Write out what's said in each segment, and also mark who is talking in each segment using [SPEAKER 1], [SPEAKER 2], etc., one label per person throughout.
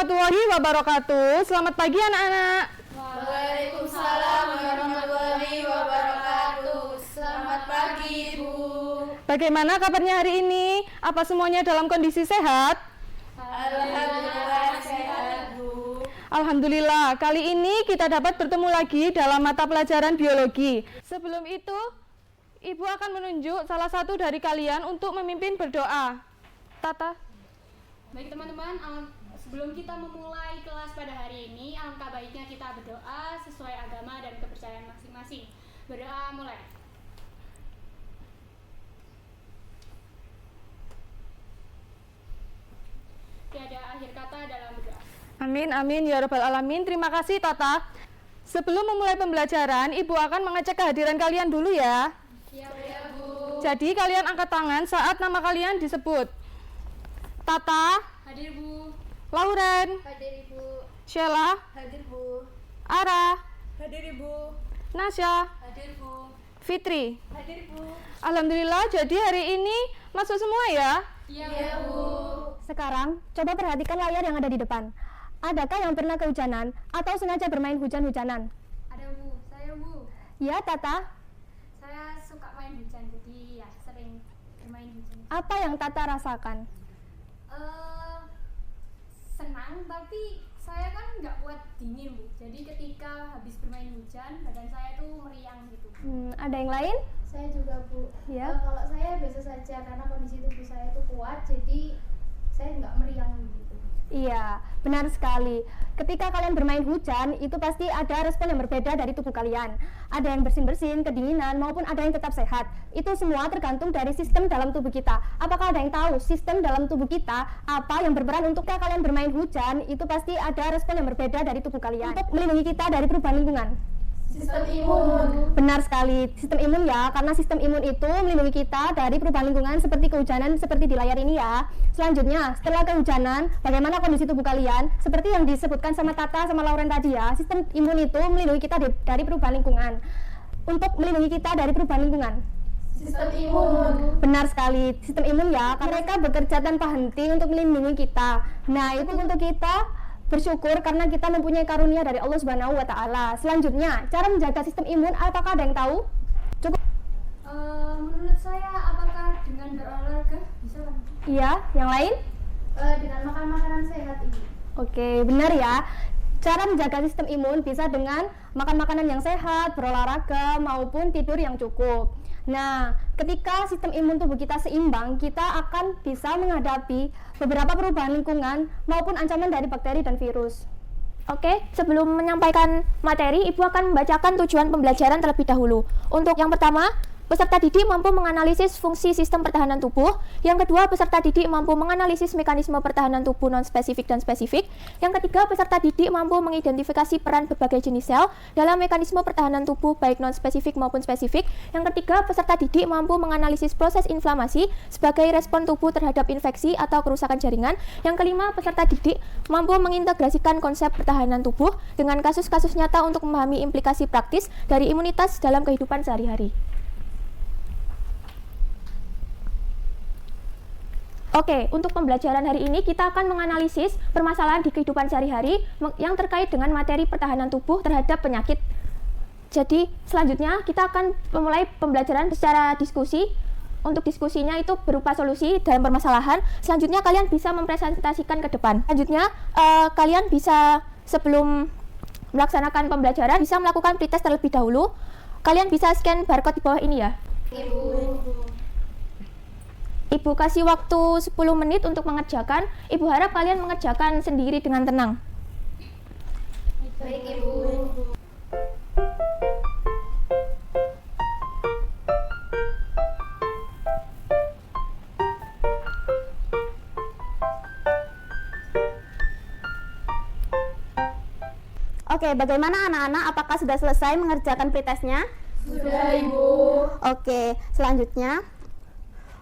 [SPEAKER 1] warahmatullahi wabarakatuh. Selamat pagi anak-anak.
[SPEAKER 2] Waalaikumsalam warahmatullahi wabarakatuh. Selamat pagi, Ibu.
[SPEAKER 1] Bagaimana kabarnya hari ini? Apa semuanya dalam kondisi sehat?
[SPEAKER 2] Alhamdulillah sehat, Bu.
[SPEAKER 1] Alhamdulillah, kali ini kita dapat bertemu lagi dalam mata pelajaran biologi. Sebelum itu, Ibu akan menunjuk salah satu dari kalian untuk memimpin berdoa. Tata.
[SPEAKER 3] Baik teman-teman, sebelum kita memulai kelas pada hari ini, alangkah baiknya kita berdoa sesuai agama dan kepercayaan masing-masing. Berdoa mulai. Tiada akhir kata dalam berdoa.
[SPEAKER 1] Amin, amin, ya rabbal alamin. Terima kasih Tata. Sebelum memulai pembelajaran, Ibu akan mengecek kehadiran kalian dulu ya.
[SPEAKER 2] Ya, Bu.
[SPEAKER 1] Jadi kalian angkat tangan saat nama kalian disebut. Tata,
[SPEAKER 3] Hadir, Bu.
[SPEAKER 1] Lauren,
[SPEAKER 2] Hadir, Ibu.
[SPEAKER 1] Sheila,
[SPEAKER 2] Hadir, Bu.
[SPEAKER 1] Ara,
[SPEAKER 2] Hadir, Ibu.
[SPEAKER 1] Nasya,
[SPEAKER 2] Hadir, Bu.
[SPEAKER 1] Fitri.
[SPEAKER 2] Hadir, Bu.
[SPEAKER 1] Alhamdulillah, jadi hari ini masuk semua ya.
[SPEAKER 2] Ya, Bu.
[SPEAKER 4] Sekarang, coba perhatikan layar yang ada di depan. Adakah yang pernah kehujanan atau sengaja bermain hujan-hujanan?
[SPEAKER 3] Ada, Bu. Saya, Bu.
[SPEAKER 4] Ya, Tata.
[SPEAKER 3] Saya suka main hujan, jadi ya sering bermain hujan.
[SPEAKER 4] Apa yang Tata rasakan?
[SPEAKER 3] Senang, tapi saya kan nggak kuat dingin, Bu. Jadi ketika habis bermain hujan, badan saya tuh meriang gitu.
[SPEAKER 4] Ada yang lain?
[SPEAKER 5] Saya juga, Bu.
[SPEAKER 4] Ya.
[SPEAKER 5] Kalau saya biasa saja karena kondisi tubuh saya itu kuat, jadi saya nggak meriang gitu.
[SPEAKER 4] Iya, benar sekali. Ketika kalian bermain hujan, itu pasti ada respon yang berbeda dari tubuh kalian. Ada yang bersin-bersin, kedinginan, maupun ada yang tetap sehat. Itu semua tergantung dari sistem dalam tubuh kita. Apakah ada yang tahu sistem dalam tubuh kita apa yang berperan untuk kalian bermain hujan? Itu pasti ada respon yang berbeda dari tubuh kalian untuk melindungi kita dari perubahan lingkungan.
[SPEAKER 5] Sistem imun.
[SPEAKER 4] Benar sekali, sistem imun ya, karena sistem imun itu melindungi kita dari perubahan lingkungan seperti kehujanan seperti di layar ini ya. Selanjutnya, setelah kehujanan, bagaimana kondisi tubuh kalian? Seperti yang disebutkan sama Tata sama Lauren tadi ya, sistem imun itu melindungi kita dari perubahan lingkungan. Untuk melindungi kita dari perubahan lingkungan.
[SPEAKER 5] Sistem imun.
[SPEAKER 4] Benar sekali, sistem imun ya, karena mereka bekerja tanpa henti untuk melindungi kita. Nah, itu untuk kita bersyukur karena kita mempunyai karunia dari Allah Subhanahu wa taala. Selanjutnya, cara menjaga sistem imun, apakah ada yang tahu? Cukup.
[SPEAKER 3] Menurut saya, apakah dengan berolahraga bisa kan?
[SPEAKER 4] Iya, yang lain?
[SPEAKER 5] Dengan makan makanan sehat, Ibu.
[SPEAKER 4] Oke, benar ya. Cara menjaga sistem imun bisa dengan makan makanan yang sehat, berolahraga, maupun tidur yang cukup. Nah, ketika sistem imun tubuh kita seimbang, kita akan bisa menghadapi beberapa perubahan lingkungan maupun ancaman dari bakteri dan virus. Oke, sebelum menyampaikan materi, Ibu akan membacakan tujuan pembelajaran terlebih dahulu. Untuk yang pertama, peserta didik mampu menganalisis fungsi sistem pertahanan tubuh. Yang kedua, peserta didik mampu menganalisis mekanisme pertahanan tubuh non-spesifik dan spesifik. Yang ketiga, peserta didik mampu mengidentifikasi peran berbagai jenis sel dalam mekanisme pertahanan tubuh baik non-spesifik maupun spesifik. Yang ketiga, peserta didik mampu menganalisis proses inflamasi sebagai respon tubuh terhadap infeksi atau kerusakan jaringan. Yang kelima, peserta didik mampu mengintegrasikan konsep pertahanan tubuh dengan kasus-kasus nyata untuk memahami implikasi praktis dari imunitas dalam kehidupan sehari-hari. Oke, untuk pembelajaran hari ini kita akan menganalisis permasalahan di kehidupan sehari-hari yang terkait dengan materi pertahanan tubuh terhadap penyakit. Jadi, selanjutnya kita akan memulai pembelajaran secara diskusi. Untuk diskusinya itu berupa solusi dalam permasalahan. Selanjutnya kalian bisa mempresentasikan ke depan. Selanjutnya, kalian bisa sebelum melaksanakan pembelajaran bisa melakukan pretest terlebih dahulu. Kalian bisa scan barcode di bawah ini ya. Ibu kasih waktu 10 menit untuk mengerjakan. Ibu harap kalian mengerjakan sendiri dengan tenang.
[SPEAKER 5] Baik, Ibu.
[SPEAKER 4] Oke, bagaimana anak-anak? Apakah sudah selesai mengerjakan pretestnya?
[SPEAKER 5] Sudah, Ibu.
[SPEAKER 4] Oke, selanjutnya.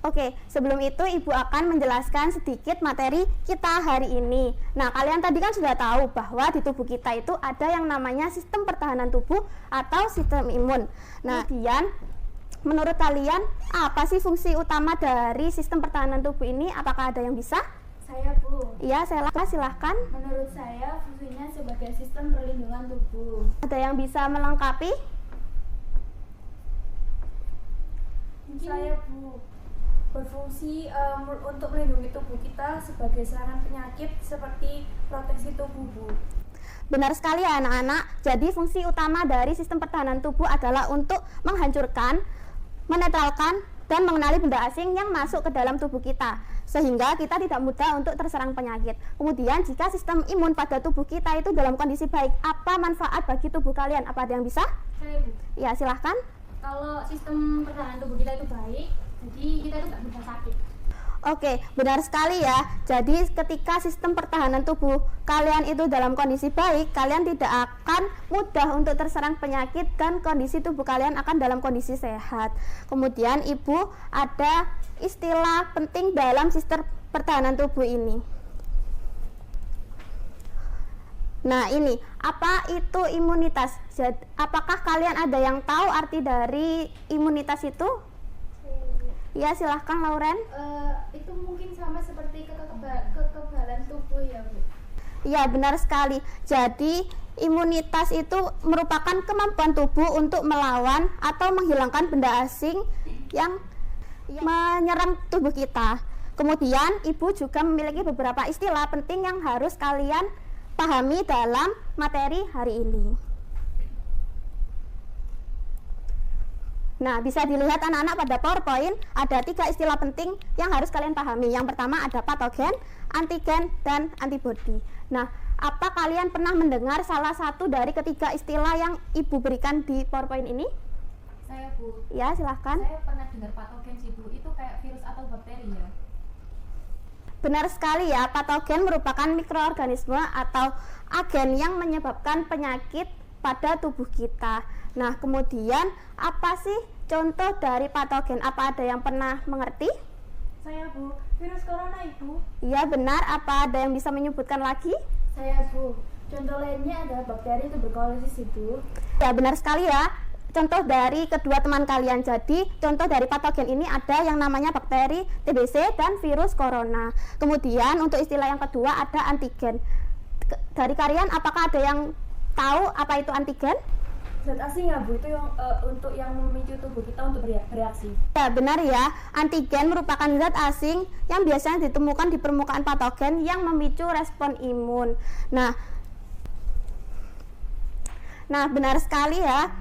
[SPEAKER 4] Oke, sebelum itu Ibu akan menjelaskan sedikit materi kita hari ini. Nah, kalian tadi kan sudah tahu bahwa di tubuh kita itu ada yang namanya sistem pertahanan tubuh atau sistem imun. Nah, kemudian menurut kalian apa sih fungsi utama dari sistem pertahanan tubuh ini? Apakah ada yang bisa?
[SPEAKER 2] Saya Bu.
[SPEAKER 4] Iya, silahkan.
[SPEAKER 2] Menurut saya fungsinya sebagai sistem perlindungan tubuh.
[SPEAKER 4] Ada yang bisa melengkapi?
[SPEAKER 2] Saya Bu. Berfungsi untuk melindungi tubuh kita sebagai serangan penyakit seperti proteksi tubuh Bu.
[SPEAKER 4] Benar sekali ya anak-anak. Jadi fungsi utama dari sistem pertahanan tubuh adalah untuk menghancurkan, menetralkan, dan mengenali benda asing yang masuk ke dalam tubuh kita, sehingga kita tidak mudah untuk terserang penyakit. Kemudian jika sistem imun pada tubuh kita itu dalam kondisi baik, apa manfaat bagi tubuh kalian? Apa ada yang bisa?
[SPEAKER 5] Saya Bu.
[SPEAKER 4] Ya, silahkan.
[SPEAKER 5] Kalau sistem pertahanan tubuh kita itu baik, jadi kita itu nggak mudah sakit.
[SPEAKER 4] Oke, benar sekali ya. Jadi ketika sistem pertahanan tubuh kalian itu dalam kondisi baik, kalian tidak akan mudah untuk terserang penyakit dan kondisi tubuh kalian akan dalam kondisi sehat. Kemudian Ibu ada istilah penting dalam sistem pertahanan tubuh ini. Nah, ini apa itu imunitas? Apakah kalian ada yang tahu arti dari imunitas itu? Ya, silahkan Lauren.
[SPEAKER 5] Itu mungkin sama seperti kekebalan tubuh ya Bu.
[SPEAKER 4] Ya, benar sekali. Jadi imunitas itu merupakan kemampuan tubuh untuk melawan atau menghilangkan benda asing yang menyerang tubuh kita. Kemudian Ibu juga memiliki beberapa istilah penting yang harus kalian pahami dalam materi hari ini. Nah, bisa dilihat anak-anak pada PowerPoint ada 3 istilah penting yang harus kalian pahami. Yang pertama ada patogen, antigen, dan antibodi. Nah, apa kalian pernah mendengar salah satu dari ketiga istilah yang Ibu berikan di PowerPoint ini?
[SPEAKER 6] Saya Bu.
[SPEAKER 4] Ya, silahkan.
[SPEAKER 6] Saya pernah dengar patogen sih Bu, itu kayak virus atau bakteri ya?
[SPEAKER 4] Benar sekali ya, patogen merupakan mikroorganisme atau agen yang menyebabkan penyakit pada tubuh kita. Nah, kemudian apa sih contoh dari patogen? Apa ada yang pernah mengerti?
[SPEAKER 2] Saya Bu. Virus corona Ibu.
[SPEAKER 4] Iya, benar. Apa ada yang bisa menyebutkan lagi?
[SPEAKER 2] Saya Bu. Contoh lainnya ada bakteri tuberkulosis Ibu.
[SPEAKER 4] Ya, benar sekali ya. Contoh dari kedua teman kalian. Jadi, contoh dari patogen ini ada yang namanya bakteri TBC dan virus corona. Kemudian untuk istilah yang kedua ada antigen. Dari kalian apakah ada yang tahu apa itu antigen?
[SPEAKER 2] Zat asing ya Bu, itu yang untuk yang memicu tubuh kita untuk bereaksi.
[SPEAKER 4] Ya, benar ya. Antigen merupakan zat asing yang biasanya ditemukan di permukaan patogen yang memicu respon imun. Nah, benar sekali ya.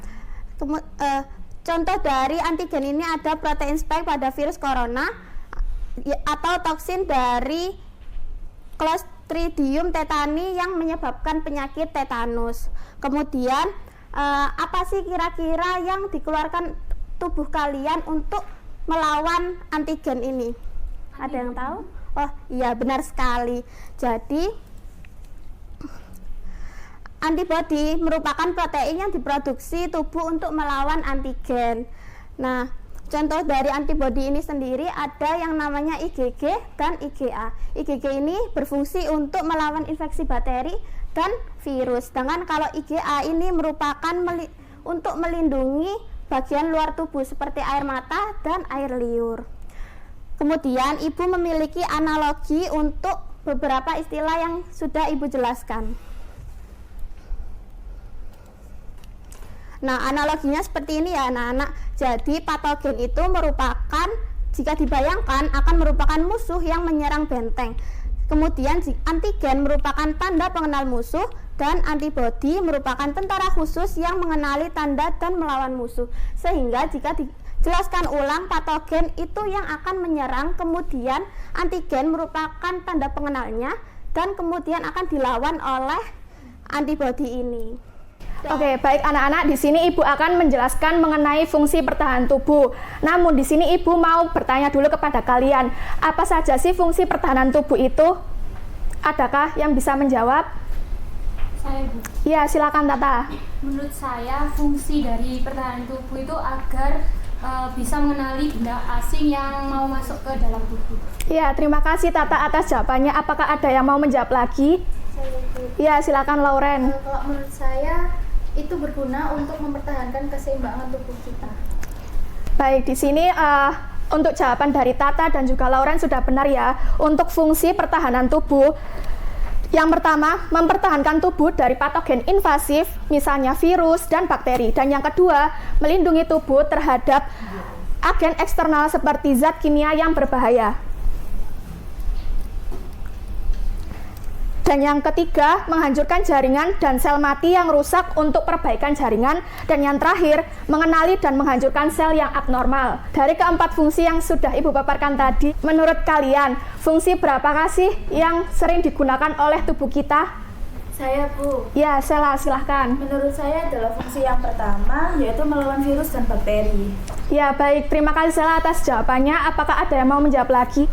[SPEAKER 4] Contoh dari antigen ini ada protein spike pada virus corona atau toksin dari Clostridium tetani yang menyebabkan penyakit tetanus. Kemudian apa sih kira-kira yang dikeluarkan tubuh kalian untuk melawan antigen ini? Ada yang tahu? Oh iya, benar sekali. Jadi antibodi merupakan protein yang diproduksi tubuh untuk melawan antigen. Nah, contoh dari antibodi ini sendiri ada yang namanya IgG dan IgA. IgG ini berfungsi untuk melawan infeksi bakteri dan virus. Sedangkan kalau IgA ini merupakan untuk melindungi bagian luar tubuh seperti air mata dan air liur. Kemudian Ibu memiliki analogi untuk beberapa istilah yang sudah Ibu jelaskan. Nah, analoginya seperti ini ya anak-anak. Jadi patogen itu merupakan, jika dibayangkan, akan merupakan musuh yang menyerang benteng. Kemudian antigen merupakan tanda pengenal musuh dan antibodi merupakan tentara khusus yang mengenali tanda dan melawan musuh. Sehingga jika dijelaskan ulang, patogen itu yang akan menyerang, kemudian antigen merupakan tanda pengenalnya dan kemudian akan dilawan oleh antibodi ini.
[SPEAKER 1] Oke, baik anak-anak, di sini Ibu akan menjelaskan mengenai fungsi pertahanan tubuh. Namun di sini Ibu mau bertanya dulu kepada kalian, apa saja sih fungsi pertahanan tubuh itu? Adakah yang bisa menjawab?
[SPEAKER 3] Saya Bu.
[SPEAKER 1] Ya, silakan Tata.
[SPEAKER 3] Menurut saya fungsi dari pertahanan tubuh itu agar bisa mengenali benda asing yang mau masuk ke dalam tubuh.
[SPEAKER 1] Ya, terima kasih Tata atas jawabannya. Apakah ada yang mau menjawab lagi?
[SPEAKER 5] Saya Bu.
[SPEAKER 1] Ya, silakan Lauren.
[SPEAKER 5] Kalau menurut saya itu berguna untuk mempertahankan keseimbangan tubuh kita.
[SPEAKER 1] Baik, di sini
[SPEAKER 4] Untuk jawaban dari Tata dan juga Lauren sudah benar ya. Untuk fungsi pertahanan tubuh, yang pertama, mempertahankan tubuh dari patogen invasif, misalnya virus dan bakteri. Dan yang kedua, melindungi tubuh terhadap agen eksternal seperti zat kimia yang berbahaya. Dan yang ketiga, menghancurkan jaringan dan sel mati yang rusak untuk perbaikan jaringan. Dan yang terakhir, mengenali dan menghancurkan sel yang abnormal. Dari keempat fungsi yang sudah Ibu paparkan tadi, menurut kalian, fungsi berapakah sih yang sering digunakan oleh tubuh kita?
[SPEAKER 2] Saya, Bu.
[SPEAKER 4] Ya, Sela, silahkan.
[SPEAKER 2] Menurut saya adalah fungsi yang pertama, yaitu melawan virus dan bakteri.
[SPEAKER 4] Ya, baik. Terima kasih Sela atas jawabannya. Apakah ada yang mau menjawab lagi?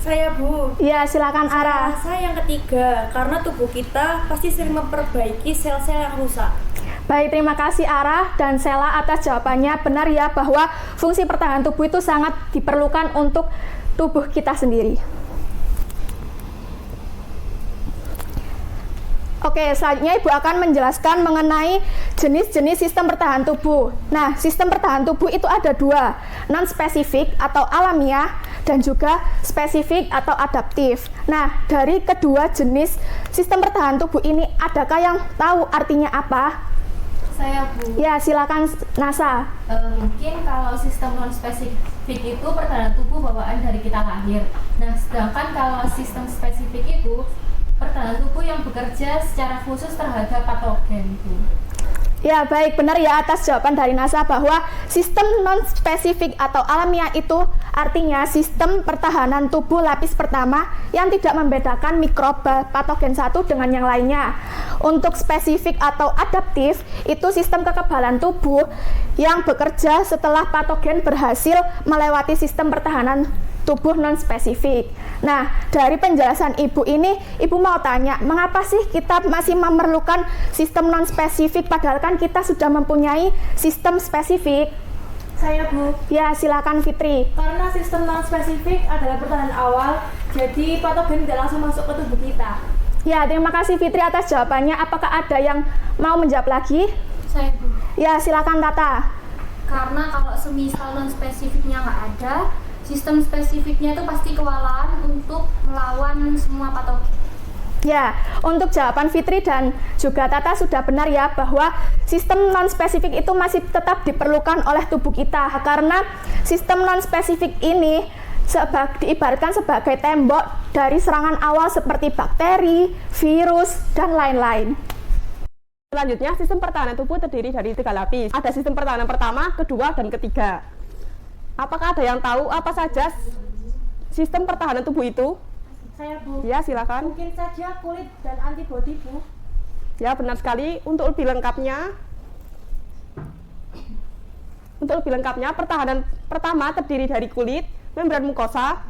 [SPEAKER 2] Saya, Bu.
[SPEAKER 4] Ya, silakan Ara.
[SPEAKER 2] Rasa yang ketiga, karena tubuh kita pasti sering memperbaiki sel-sel yang rusak.
[SPEAKER 4] Baik, terima kasih Ara dan Sela atas jawabannya. Benar ya bahwa fungsi pertahanan tubuh itu sangat diperlukan untuk tubuh kita sendiri. Oke, selanjutnya Ibu akan menjelaskan mengenai jenis-jenis sistem pertahanan tubuh. Nah, sistem pertahanan tubuh itu ada dua, non-spesifik atau alamiah dan juga spesifik atau adaptif. Nah, dari kedua jenis sistem pertahanan tubuh ini, adakah yang tahu artinya apa?
[SPEAKER 6] Saya, Bu.
[SPEAKER 4] Ya, silakan Nasa.
[SPEAKER 6] Mungkin kalau sistem non spesifik itu pertahanan tubuh bawaan dari kita lahir. Nah, sedangkan kalau sistem spesifik itu pertahanan tubuh yang bekerja secara khusus terhadap patogen, Bu.
[SPEAKER 4] Ya, baik, benar ya atas jawaban dari Nasa bahwa sistem non-spesifik atau alamiah itu artinya sistem pertahanan tubuh lapis pertama yang tidak membedakan mikroba patogen satu dengan yang lainnya. Untuk spesifik atau adaptif, itu sistem kekebalan tubuh yang bekerja setelah patogen berhasil melewati sistem pertahanan tubuh non-spesifik. Nah, dari penjelasan Ibu ini, Ibu mau tanya, mengapa sih kita masih memerlukan sistem non-spesifik padahal kan kita sudah mempunyai sistem spesifik?
[SPEAKER 2] Saya, Bu.
[SPEAKER 4] Ya, silakan Fitri.
[SPEAKER 2] Karena sistem non-spesifik adalah pertahanan awal, jadi patogen tidak langsung masuk ke tubuh kita.
[SPEAKER 4] Ya, terima kasih Fitri atas jawabannya. Apakah ada yang mau menjawab lagi?
[SPEAKER 5] Saya, Bu.
[SPEAKER 4] Ya, silakan Tata.
[SPEAKER 5] Karena kalau semisal non spesifiknya nggak ada, sistem spesifiknya itu pasti kewalahan untuk melawan semua patogen.
[SPEAKER 4] Ya, untuk jawaban Fitri dan juga Tata sudah benar ya bahwa sistem non-spesifik itu masih tetap diperlukan oleh tubuh kita karena sistem non-spesifik ini diibaratkan sebagai tembok dari serangan awal seperti bakteri, virus, dan lain-lain.
[SPEAKER 7] Selanjutnya, sistem pertahanan tubuh terdiri dari 3 lapis. Ada sistem pertahanan pertama, kedua, dan ketiga. Apakah ada yang tahu apa saja sistem pertahanan tubuh itu?
[SPEAKER 2] Saya, Bu.
[SPEAKER 7] Ya, silakan.
[SPEAKER 2] Mungkin saja kulit dan antibodi, Bu.
[SPEAKER 7] Ya, benar sekali. Untuk lebih lengkapnya, pertahanan pertama terdiri dari kulit, membran mukosa,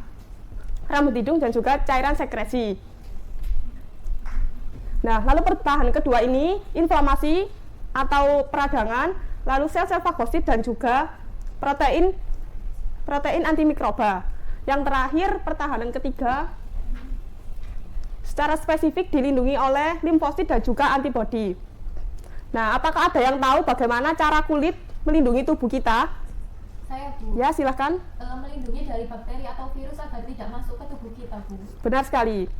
[SPEAKER 7] rambut hidung, dan juga cairan sekresi. Nah, lalu pertahanan kedua ini, inflamasi atau peradangan, lalu sel-sel fagosit dan juga protein antimikroba. Yang terakhir, pertahanan ketiga, secara spesifik dilindungi oleh limfosit dan juga antibodi. Nah, apakah ada yang tahu bagaimana cara kulit melindungi tubuh kita?
[SPEAKER 6] Saya, Bu.
[SPEAKER 7] Ya, silahkan.
[SPEAKER 6] Melindungi dari bakteri atau virus agar tidak masuk ke tubuh kita, Bu.
[SPEAKER 7] Benar sekali.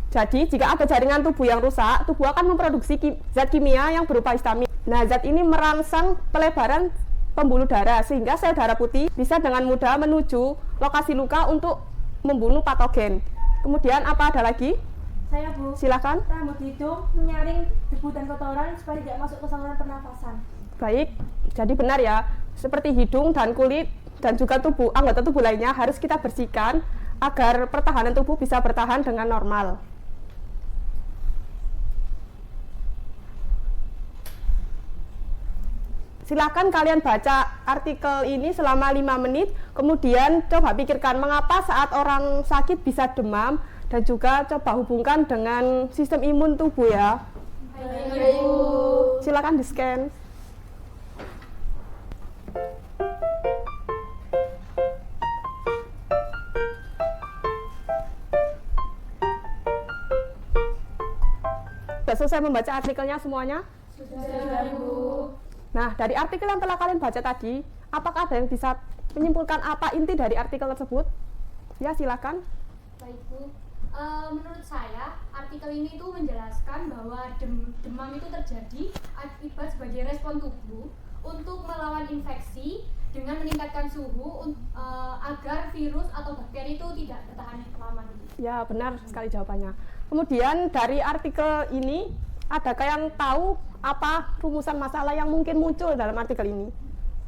[SPEAKER 7] Jadi, jika ada jaringan tubuh yang rusak, tubuh akan memproduksi zat kimia yang berupa histamin. Nah, zat ini merangsang pelebaran pembuluh darah sehingga sel darah putih bisa dengan mudah menuju lokasi luka untuk membunuh patogen. Kemudian apa ada lagi?
[SPEAKER 2] Saya, Bu.
[SPEAKER 7] Silakan.
[SPEAKER 2] Rambut hidung menyaring debu dan kotoran supaya tidak masuk ke saluran pernafasan.
[SPEAKER 7] Baik, jadi benar ya, seperti hidung dan kulit dan juga anggota tubuh lainnya harus kita bersihkan agar pertahanan tubuh bisa bertahan dengan normal. Silakan kalian baca artikel ini selama 5 menit, kemudian coba pikirkan mengapa saat orang sakit bisa demam, dan juga coba hubungkan dengan sistem imun tubuh ya. Silakan di-scan. Sudah selesai membaca artikelnya semuanya?
[SPEAKER 2] Sudah, Bu.
[SPEAKER 7] Nah, dari artikel yang telah kalian baca tadi, Apakah ada yang bisa menyimpulkan apa inti dari artikel tersebut? Ya, silakan.
[SPEAKER 5] Baik Bu, menurut saya artikel ini itu menjelaskan bahwa demam itu terjadi akibat sebagai respon tubuh untuk melawan infeksi dengan meningkatkan suhu agar virus atau bakteri itu tidak bertahan lama.
[SPEAKER 7] Ya, benar sekali jawabannya. Kemudian dari artikel ini, adakah yang tahu apa rumusan masalah yang mungkin muncul dalam artikel ini?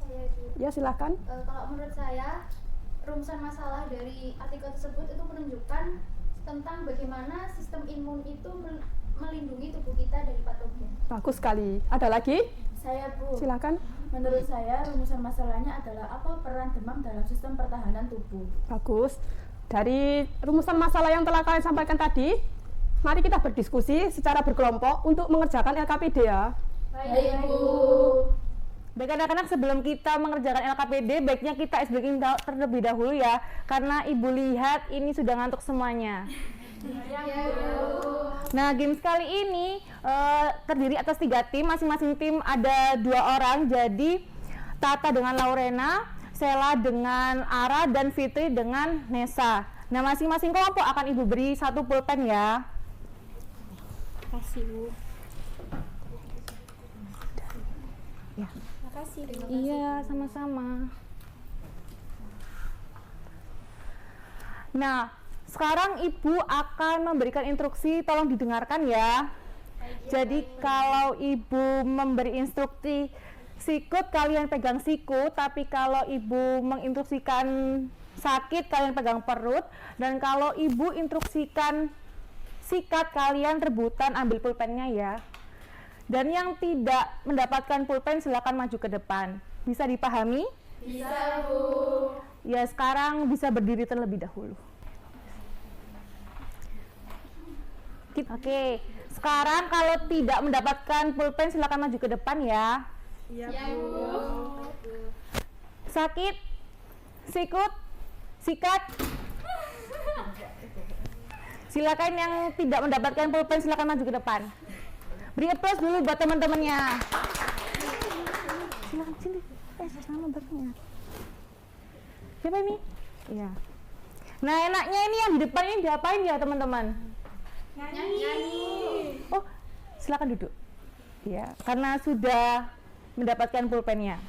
[SPEAKER 2] Saya Bu.
[SPEAKER 7] Ya, silakan.
[SPEAKER 2] Kalau menurut saya rumusan masalah dari artikel tersebut itu menunjukkan tentang bagaimana sistem imun itu melindungi tubuh kita dari patogen.
[SPEAKER 7] Bagus sekali. Ada lagi?
[SPEAKER 8] Saya Bu,
[SPEAKER 7] Silakan.
[SPEAKER 8] menurut saya rumusan masalahnya adalah apa peran demam dalam sistem pertahanan tubuh.
[SPEAKER 7] Bagus. Dari rumusan masalah yang telah kalian sampaikan tadi, mari kita berdiskusi secara berkelompok untuk mengerjakan LKPD ya.
[SPEAKER 8] Baik Bu.
[SPEAKER 1] Baik anak-anak, sebelum kita mengerjakan LKPD, baiknya kita ice breaking terlebih dahulu ya, karena ibu lihat ini sudah ngantuk semuanya. Nah, games kali ini terdiri atas 3 tim, masing-masing tim ada 2 orang, jadi Tata dengan Laurena, Sela dengan Ara, dan Fitri dengan Nesa. Nah, masing-masing kelompok akan ibu beri 1 pulpen ya.
[SPEAKER 5] Kasih Bu.
[SPEAKER 1] Iya, sama-sama. Nah, sekarang ibu akan memberikan instruksi, tolong didengarkan ya. Jadi kalau ibu memberi instruksi sikut, kalian pegang siku, tapi kalau ibu menginstruksikan sakit, kalian pegang perut, dan kalau ibu instruksikan sikat, kalian rebutan ambil pulpennya ya. Dan yang tidak mendapatkan pulpen silakan maju ke depan. Bisa dipahami?
[SPEAKER 8] Bisa Bu.
[SPEAKER 1] Ya, sekarang bisa berdiri terlebih dahulu. Oke, sekarang kalau tidak mendapatkan pulpen silakan maju ke depan ya.
[SPEAKER 8] Iya Bu.
[SPEAKER 1] Sakit, sikut, sikat. Silakan yang tidak mendapatkan pulpen silakan maju ke depan. Beri applause dulu buat teman-temannya. Silakan sini. Sama barengnya. Siapa ini? Iya. Nah, enaknya ini yang di depan ini diapain ya teman-teman?
[SPEAKER 8] Nyanyi.
[SPEAKER 1] Oh, silakan duduk. Ya, karena sudah mendapatkan pulpennya.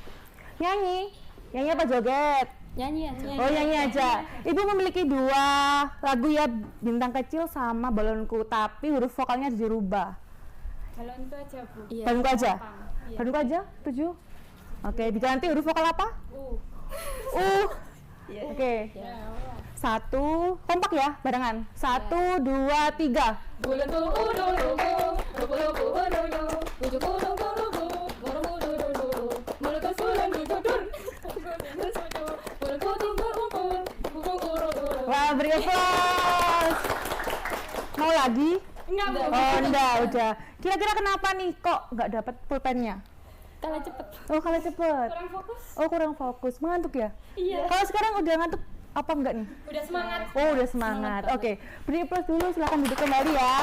[SPEAKER 1] Nyanyi apa joget?
[SPEAKER 5] Nyanyi aja.
[SPEAKER 1] Oh, nyanyi aja. Ibu memiliki 2 lagu ya, Bintang Kecil sama Balonku, tapi huruf vokalnya dirubah.
[SPEAKER 3] Balonku aja Bu.
[SPEAKER 1] Balonku aja? Balonku aja? 7? Oke, diganti huruf vokal apa? Oke. 1, kompak ya, barengan. 1, 2, 3. Wah, beri applause. Mau lagi?
[SPEAKER 3] Enggak Bu.
[SPEAKER 1] Oh, enggak, udah. Kira-kira kenapa nih kok nggak dapat pulpennya?
[SPEAKER 3] Kalah cepet.
[SPEAKER 1] Oh, kalah cepet.
[SPEAKER 3] Kurang fokus.
[SPEAKER 1] Oh, kurang fokus. Mengantuk ya?
[SPEAKER 3] Iya.
[SPEAKER 1] Kalau sekarang udah ngantuk apa enggak nih?
[SPEAKER 3] Udah semangat.
[SPEAKER 1] Oh, udah semangat. Oke, beri applause dulu, silakan duduk kembali ya.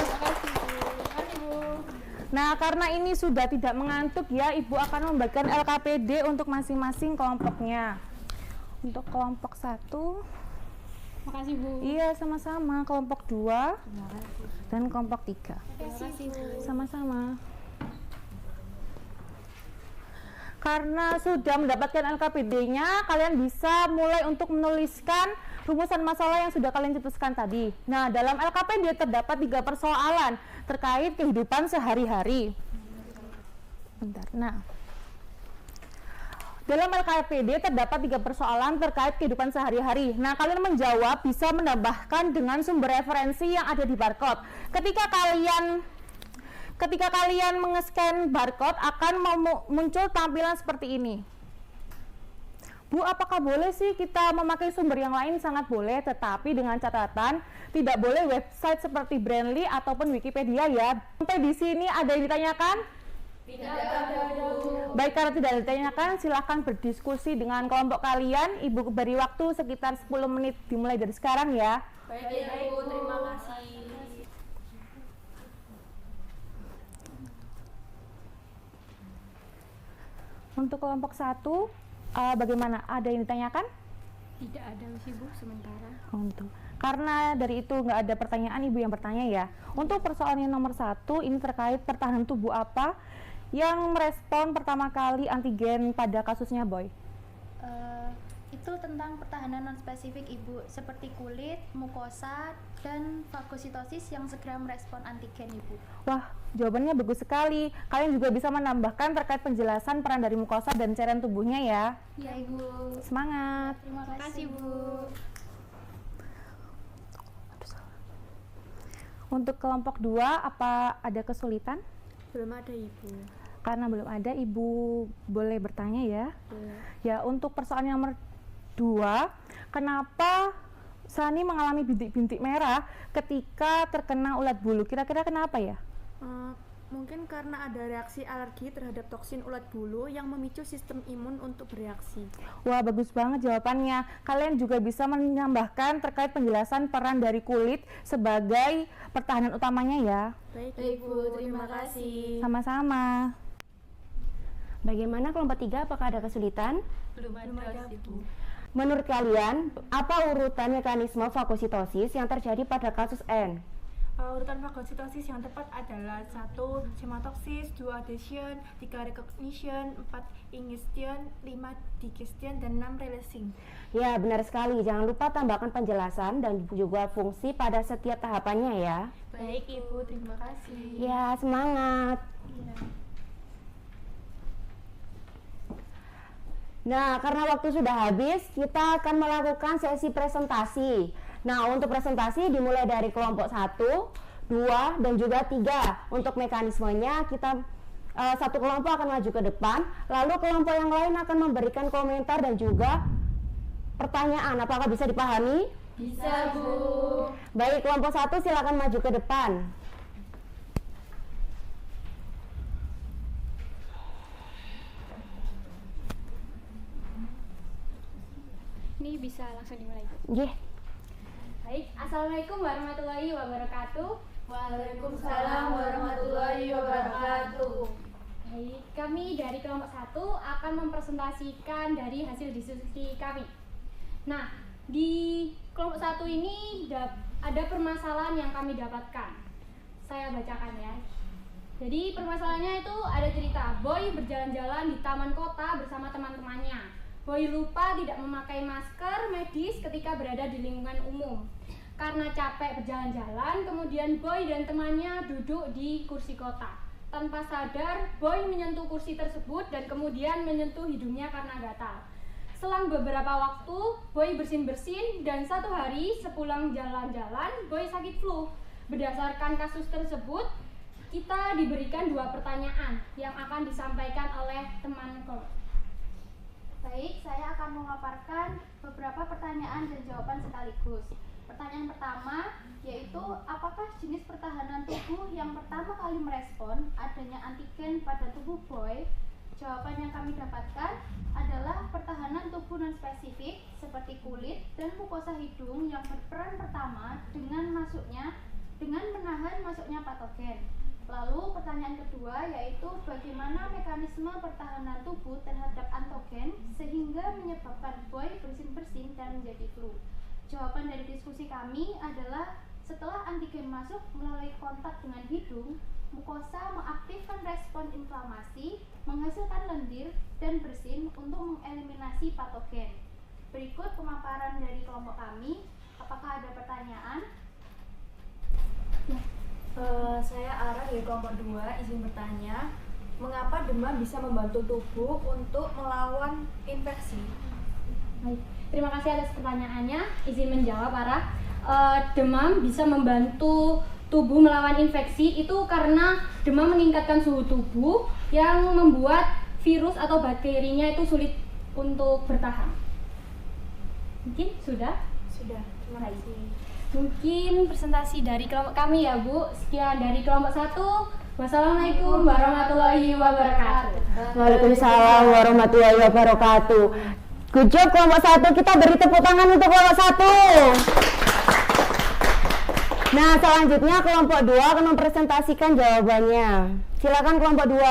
[SPEAKER 1] Nah, karena ini sudah tidak mengantuk ya, Ibu akan membagikan LKPD untuk masing-masing kelompoknya. Untuk kelompok 1,
[SPEAKER 3] Makasih Bu.
[SPEAKER 1] iya sama-sama. Kelompok 2 dan kelompok 3. Sama-sama. Karena sudah mendapatkan LKPD-nya, kalian bisa mulai untuk menuliskan rumusan masalah yang sudah kalian cetuskan tadi. Nah, dalam LKPD terdapat 3 persoalan terkait kehidupan sehari-hari. Bentar. Nah, dalam LKPD terdapat 3 persoalan terkait kehidupan sehari-hari. Nah, kalian menjawab bisa menambahkan dengan sumber referensi yang ada di barcode. Ketika kalian mengescan barcode akan muncul tampilan seperti ini. Bu, apakah boleh sih kita memakai sumber yang lain? Sangat boleh, tetapi dengan catatan tidak boleh website seperti Brandly ataupun Wikipedia ya. Sampai di sini ada yang ditanyakan?
[SPEAKER 8] Tidak ada Bu.
[SPEAKER 1] Baik, karena tidak ditanyakan, silahkan berdiskusi dengan kelompok kalian. Ibu beri waktu sekitar 10 menit dimulai dari sekarang ya.
[SPEAKER 8] Baik Bu, terima kasih.
[SPEAKER 1] Untuk kelompok 1,
[SPEAKER 9] Bagaimana? Ada yang ditanyakan?
[SPEAKER 3] Tidak ada Ibu sementara.
[SPEAKER 9] Untuk karena dari itu nggak ada pertanyaan, Ibu yang bertanya ya. Untuk persoalan yang nomor 1 ini terkait pertahanan tubuh apa yang merespon pertama kali antigen pada kasusnya Boy?
[SPEAKER 2] Itu tentang pertahanan non-spesifik Ibu, seperti kulit, mukosa, dan fagositosis yang segera merespon antigen Ibu.
[SPEAKER 9] Wah, jawabannya bagus sekali. Kalian juga bisa menambahkan terkait penjelasan peran dari mukosa dan cairan tubuhnya ya.
[SPEAKER 2] Ya Ibu.
[SPEAKER 9] Semangat.
[SPEAKER 2] Terima kasih Bu.
[SPEAKER 9] Untuk kelompok 2, apa ada kesulitan?
[SPEAKER 3] Belum ada Ibu.
[SPEAKER 9] Karena belum ada, Ibu boleh bertanya ya. Ya, untuk persoalan nomor 2, kenapa Sani mengalami bintik-bintik merah ketika terkena ulat bulu? Kira-kira kenapa ya?
[SPEAKER 10] Mungkin karena ada reaksi alergi terhadap toksin ulat bulu yang memicu sistem imun untuk bereaksi.
[SPEAKER 9] Wah, bagus banget jawabannya. Kalian juga bisa menambahkan terkait penjelasan peran dari kulit sebagai pertahanan utamanya ya.
[SPEAKER 10] Baik Bu, terima kasih.
[SPEAKER 9] Sama-sama.
[SPEAKER 11] Bagaimana kelompok 3, apakah ada kesulitan?
[SPEAKER 3] Belum ada Ibu.
[SPEAKER 11] Menurut kalian, apa urutan mekanisme fagositosis yang terjadi pada kasus N?
[SPEAKER 10] Urutan fagositosis yang tepat adalah 1. Hematoksis, 2. Adhesion, 3. Recognition, 4. Ingestion, 5. Digestion, dan 6. Releasing.
[SPEAKER 11] Ya, benar sekali. Jangan lupa tambahkan penjelasan dan juga fungsi pada setiap tahapannya ya.
[SPEAKER 10] Baik Ibu, terima kasih.
[SPEAKER 11] Ya, semangat. Nah, karena waktu sudah habis, kita akan melakukan sesi presentasi. Nah, untuk presentasi dimulai dari kelompok 1, 2, dan juga 3. Untuk mekanismenya, kita satu kelompok akan maju ke depan, lalu kelompok yang lain akan memberikan komentar dan juga pertanyaan. Apakah bisa dipahami?
[SPEAKER 5] Bisa Bu.
[SPEAKER 11] Baik, kelompok 1 silakan maju ke depan.
[SPEAKER 3] Ini bisa langsung dimulai.
[SPEAKER 11] Nggih.
[SPEAKER 3] Baik, Assalamualaikum warahmatullahi wabarakatuh.
[SPEAKER 5] Waalaikumsalam warahmatullahi wabarakatuh.
[SPEAKER 3] Baik, kami dari kelompok 1 akan mempresentasikan dari hasil diskusi kami. Nah, di kelompok 1 ini ada permasalahan yang kami dapatkan. Saya bacakan ya. Jadi permasalahannya itu ada cerita Boy berjalan-jalan di taman kota bersama teman-temannya. Boy lupa tidak memakai masker medis ketika berada di lingkungan umum. Karena capek berjalan-jalan, kemudian Boy dan temannya duduk di kursi kota. Tanpa sadar, Boy menyentuh kursi tersebut dan kemudian menyentuh hidungnya karena gatal. Selang beberapa waktu, Boy bersin-bersin dan satu hari sepulang jalan-jalan, Boy sakit flu. Berdasarkan kasus tersebut, kita diberikan 2 pertanyaan yang akan disampaikan oleh teman kelompok.
[SPEAKER 2] Baik, saya akan memaparkan beberapa pertanyaan dan jawaban sekaligus. Pertanyaan pertama yaitu apakah jenis pertahanan tubuh yang pertama kali merespon adanya antigen pada tubuh Boy? Jawaban yang kami dapatkan adalah pertahanan tubuh non-spesifik seperti kulit dan mukosa hidung yang berperan pertama dengan menahan masuknya patogen. Lalu pertanyaan kedua yaitu bagaimana mekanisme pertahanan tubuh terhadap antigen sehingga menyebabkan Boy bersin-bersin dan menjadi flu. Jawaban dari diskusi kami adalah setelah antigen masuk melalui kontak dengan hidung, mukosa mengaktifkan respon inflamasi, menghasilkan lendir dan bersin untuk mengeliminasi patogen. Berikut pemaparan dari kelompok kami. Apakah ada pertanyaan?
[SPEAKER 10] Saya Ara dari kelompok 2, izin bertanya, mengapa demam bisa membantu tubuh untuk melawan infeksi?
[SPEAKER 3] Baik, terima kasih atas pertanyaannya. Izin menjawab, Ara. Demam bisa membantu tubuh melawan infeksi itu karena demam meningkatkan suhu tubuh yang membuat virus atau bakterinya itu sulit untuk bertahan. Mungkin sudah?
[SPEAKER 10] Sudah, terima kasih.
[SPEAKER 3] Mungkin presentasi dari kelompok kami ya Bu. Sekian dari kelompok 1. Wassalamualaikum warahmatullahi wabarakatuh.
[SPEAKER 11] Waalaikumsalam warahmatullahi wabarakatuh. Good job kelompok 1. Kita beri tepuk tangan untuk kelompok 1. Nah, selanjutnya kelompok 2 akan mempresentasikan jawabannya. Silakan kelompok 2.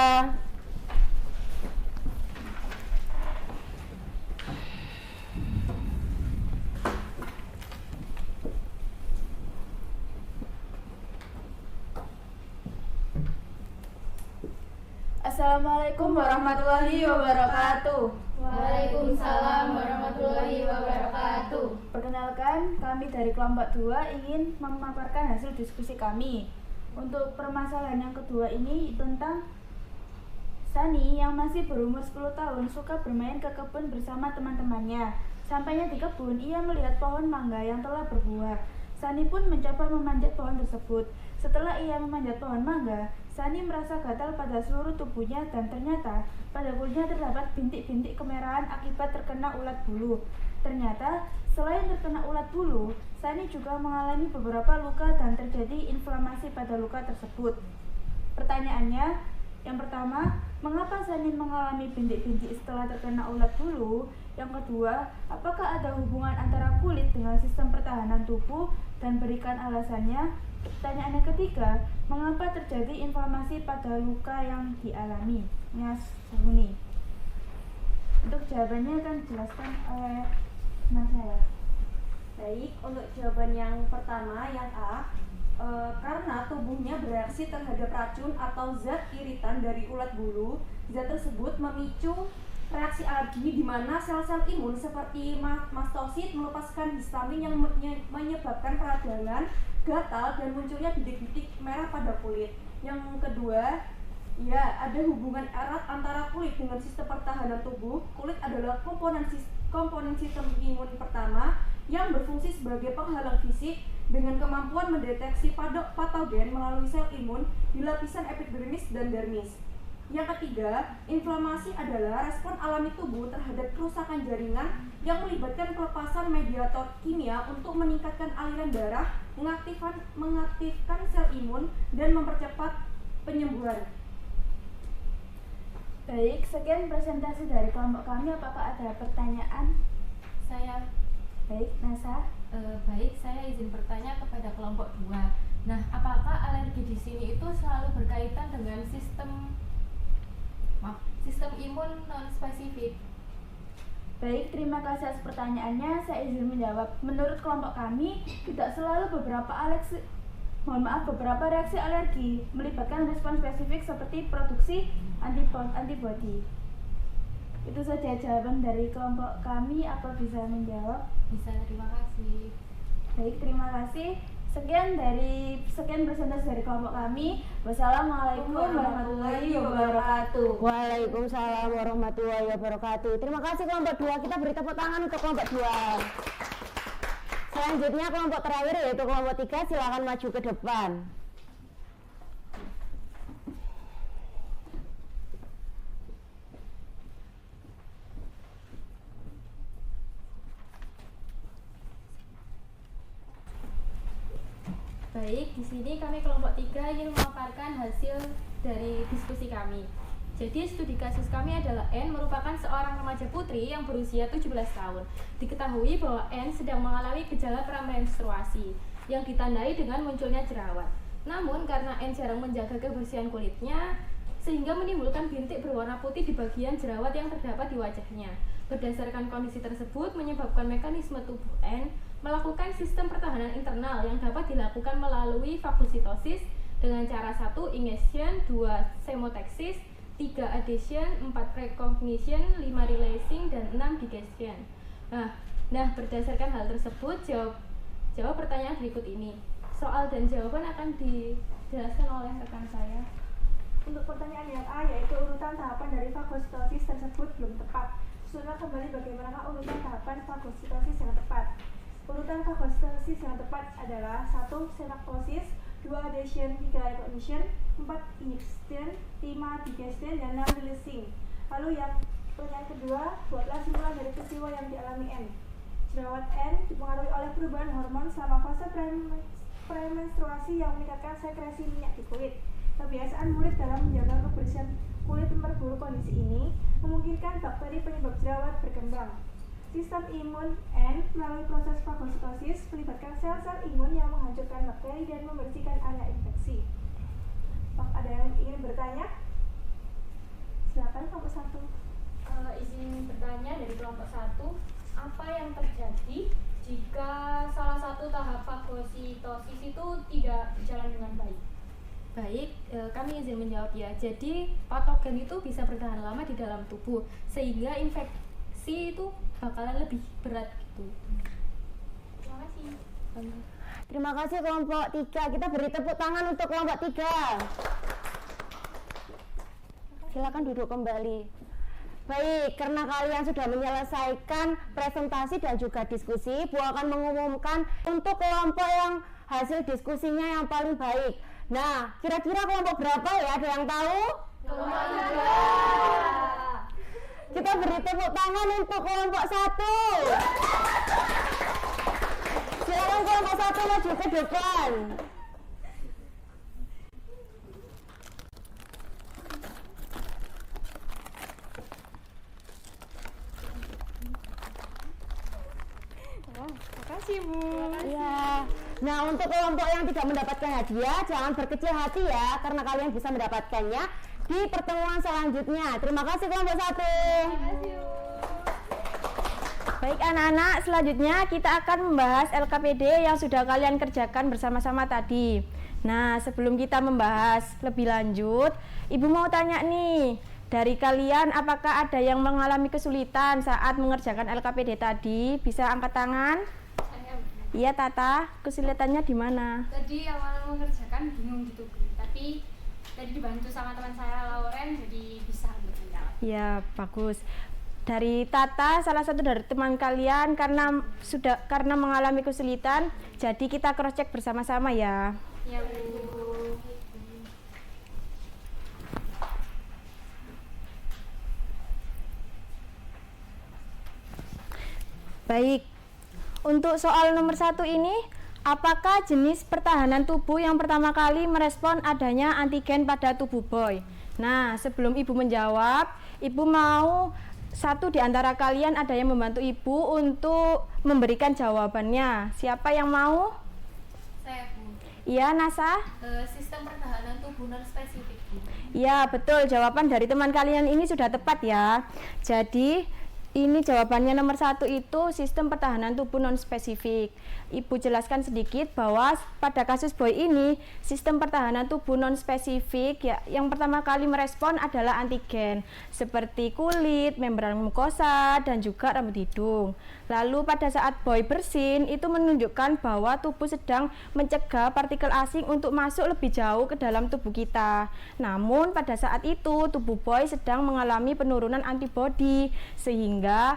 [SPEAKER 8] Assalamualaikum warahmatullahi wabarakatuh.
[SPEAKER 2] Waalaikumsalam warahmatullahi wabarakatuh.
[SPEAKER 8] Perkenalkan, kami dari kelompok 2 ingin memaparkan hasil diskusi kami. Untuk permasalahan yang kedua ini tentang Sani yang masih berumur 10 tahun suka bermain ke kebun bersama teman-temannya. Sampainya di kebun, ia melihat pohon mangga yang telah berbuah. Sani pun mencoba memanjat pohon tersebut. Setelah ia memanjat pohon mangga, Sani merasa gatal pada seluruh tubuhnya dan ternyata pada kulitnya terdapat bintik-bintik kemerahan akibat terkena ulat bulu. Ternyata selain terkena ulat bulu, Sani juga mengalami beberapa luka dan terjadi inflamasi pada luka tersebut. Pertanyaannya, yang pertama, mengapa Sani mengalami bintik-bintik setelah terkena ulat bulu? Yang kedua, apakah ada hubungan antara kulit dengan sistem pertahanan tubuh? Dan berikan alasannya. Pertanyaan yang ketiga, mengapa terjadi inflamasi pada luka yang dialami? Mas Huni. Untuk jawabannya akan dijelaskan oleh Mas saya.
[SPEAKER 12] Baik, untuk jawaban yang pertama, yang A, karena tubuhnya bereaksi terhadap racun atau zat iritan dari ulat bulu, zat tersebut memicu reaksi alergi di mana sel-sel imun seperti mastosit melepaskan histamin yang menyebabkan peradangan, gatal, dan munculnya bintik-bintik merah pada kulit. Yang kedua, ya, ada hubungan erat antara kulit dengan sistem pertahanan tubuh. Kulit adalah komponen sistem imun pertama yang berfungsi sebagai penghalang fisik dengan kemampuan mendeteksi patogen melalui sel imun di lapisan epidermis dan dermis. Yang ketiga, inflamasi adalah respon alami tubuh terhadap kerusakan jaringan yang melibatkan pelepasan mediator kimia untuk meningkatkan aliran darah, mengaktifkan sel imun, dan mempercepat penyembuhan.
[SPEAKER 8] Baik, sekian presentasi dari kelompok kami. Apakah ada pertanyaan?
[SPEAKER 6] Saya
[SPEAKER 8] Baik, Nasa.
[SPEAKER 6] Baik, saya izin bertanya kepada kelompok 2. Nah, apakah alergi di sini itu selalu berkaitan dengan sistem imun non-spesifik?
[SPEAKER 8] Baik, terima kasih atas pertanyaannya. Saya izin menjawab. Menurut kelompok kami, tidak selalu beberapa reaksi alergi melibatkan respon spesifik seperti produksi antibodi. Itu saja jawaban dari kelompok kami. Apa bisa menjawab?
[SPEAKER 6] Bisa, terima kasih.
[SPEAKER 8] Baik, terima kasih. Sekian presentasi dari kelompok kami. Wassalamualaikum warahmatullahi wabarakatuh.
[SPEAKER 11] Waalaikumsalam warahmatullahi wabarakatuh. Terima kasih kelompok 2. Kita beri tepuk tangan untuk kelompok 2. Selanjutnya kelompok terakhir yaitu kelompok 3. Silakan maju ke depan.
[SPEAKER 3] Baik, di sini kami kelompok 3 ingin memaparkan hasil dari diskusi kami. Jadi studi kasus kami adalah N merupakan seorang remaja putri yang berusia 17 tahun. Diketahui bahwa N sedang mengalami gejala pramenstruasi yang ditandai dengan munculnya jerawat. Namun karena N jarang menjaga kebersihan kulitnya, sehingga menimbulkan bintik berwarna putih di bagian jerawat yang terdapat di wajahnya. Berdasarkan kondisi tersebut menyebabkan mekanisme tubuh N melakukan sistem pertahanan internal yang dapat dilakukan melalui fagositosis dengan cara 1. Ingestion, 2. Chemotaxis, 3. Adhesion, 4. Recognition, 5. Releasing, dan 6. Digestion. Nah, berdasarkan hal tersebut, jawab pertanyaan berikut ini. Soal dan jawaban akan dijelaskan oleh rekan saya.
[SPEAKER 10] Untuk pertanyaan yang A, yaitu urutan tahapan dari fagositosis tersebut belum tepat. Susunlah kembali bagaimana urutan tahapan fagositosis yang tepat. Urutan fagositosis yang tepat adalah 1. Synaptosis, 2. Adhesion, 3. Recognition, 4. Ingestion, 5. Digestion, dan 6. Releasing. Lalu yang pertanyaan kedua, buatlah simpulan dari peristiwa yang dialami N. Jerawat N dipengaruhi oleh perubahan hormon selama fase premenstruasi yang meningkatkan sekresi minyak di kulit. Kebiasaan murid dalam menjaga kebersihan kulit memperburuk kondisi ini memungkinkan bakteri penyebab jerawat berkembang. Sistem imun N melalui proses fagositosis melibatkan sel-sel imun yang menghancurkan bakteri dan membersihkan area infeksi. Ada yang ingin bertanya? Silakan kelompok 1.
[SPEAKER 3] Izin bertanya dari kelompok 1, apa yang terjadi jika salah satu tahap fagositosis itu tidak berjalan dengan baik? Baik, kami izin menjawab ya. Jadi patogen itu bisa bertahan lama di dalam tubuh sehingga infeksi itu bakalan lebih berat gitu.
[SPEAKER 2] Terima kasih.
[SPEAKER 11] Terima kasih kelompok 3. Kita beri tepuk tangan untuk kelompok 3. Silakan duduk kembali. Baik, karena kalian sudah menyelesaikan presentasi dan juga diskusi, Bu akan mengumumkan untuk kelompok yang hasil diskusinya yang paling baik. Nah, kira-kira kelompok berapa ya? Ada yang tahu?
[SPEAKER 2] Kelompok 3.
[SPEAKER 11] Kita beri tepuk tangan untuk kelompok 1. Silakan kelompok 1 maju ke depan.
[SPEAKER 1] Makasih Bu.
[SPEAKER 11] Iya. Nah, untuk kelompok yang tidak mendapatkan hadiah, jangan berkecil hati ya, karena kalian bisa mendapatkannya di pertemuan selanjutnya. Terima kasih kelompok 1.
[SPEAKER 1] Baik anak-anak, selanjutnya kita akan membahas LKPD yang sudah kalian kerjakan bersama-sama tadi. Nah, sebelum kita membahas lebih lanjut, Ibu mau tanya nih, dari kalian apakah ada yang mengalami kesulitan saat mengerjakan LKPD tadi? Bisa angkat tangan? Iya Tata, kesulitannya di mana?
[SPEAKER 5] Tadi awal mengerjakan bingung gitu Bu, tapi tadi dibantu sama teman saya Lauren jadi bisa untuk menjawab.
[SPEAKER 1] Ya, bagus. Dari Tata, salah satu dari teman kalian karena mengalami kesulitan, jadi kita cross check bersama-sama ya.
[SPEAKER 5] Ya Bu.
[SPEAKER 1] Baik. Untuk soal nomor 1 ini, apakah jenis pertahanan tubuh yang pertama kali merespon adanya antigen pada tubuh boy? Nah, sebelum Ibu menjawab, Ibu mau satu di antara kalian ada yang membantu Ibu untuk memberikan jawabannya. Siapa yang mau?
[SPEAKER 6] Saya Bu.
[SPEAKER 1] Iya, Nasa?
[SPEAKER 6] Sistem pertahanan tubuh non spesifik Bu.
[SPEAKER 1] Ya, betul. Jawaban dari teman kalian ini sudah tepat ya. Jadi, ini jawabannya nomor 1 itu sistem pertahanan tubuh non spesifik. Ibu jelaskan sedikit bahwa pada kasus boy ini sistem pertahanan tubuh non spesifik ya, yang pertama kali merespon adalah antigen seperti kulit, membran mukosa, dan juga rambut hidung. Lalu pada saat boy bersin itu menunjukkan bahwa tubuh sedang mencegah partikel asing untuk masuk lebih jauh ke dalam tubuh kita. Namun pada saat itu tubuh boy sedang mengalami penurunan antibodi sehingga